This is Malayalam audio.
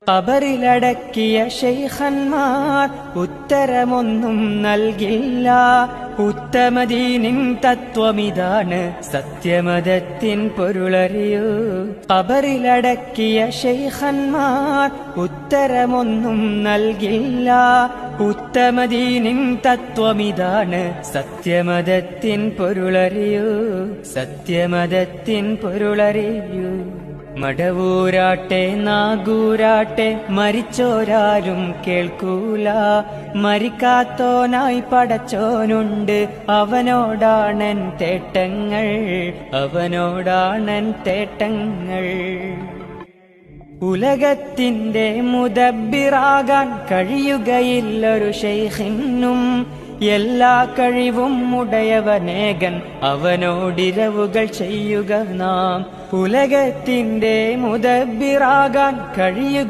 ഖബറിലടക്കിയ ശൈഖന്മാർ ഉത്തരമൊന്നും നൽകില്ല. ഉത്തമദീനിൻ തത്വമിതാണ്, സത്യമതത്തിൻ പൊരുളറിയൂ. ഖബറിലടക്കിയ ശൈഖന്മാർ ഉത്തരമൊന്നും നൽകില്ല. ഉത്തമദീനിൻ തത്വമിതാണ്, സത്യമതത്തിൻ പൊരുളറിയൂ. സത്യമതത്തിൻ പൊരുളറിയൂ. മടവൂരാട്ടെ നാഗൂരാട്ടെ മരിച്ചോരാരും കേൾക്കൂല. മരിക്കാത്തോനായി പടച്ചോനുണ്ട്, അവനോടാണൻ തേട്ടങ്ങൾ, അവനോടാണൻ തേട്ടങ്ങൾ. ഉലകത്തിന്റെ മുദബ്ബിറാകാൻ കഴിയുകയില്ലൊരു ശൈഖിനും. എല്ലാ കഴിവും ഉടയവനേകൻ, അവനോടിരവുകൾ ചെയ്യുക നാം. ഉലകത്തിന്റെ മുദബ്ബിറാകാൻ കഴിയുക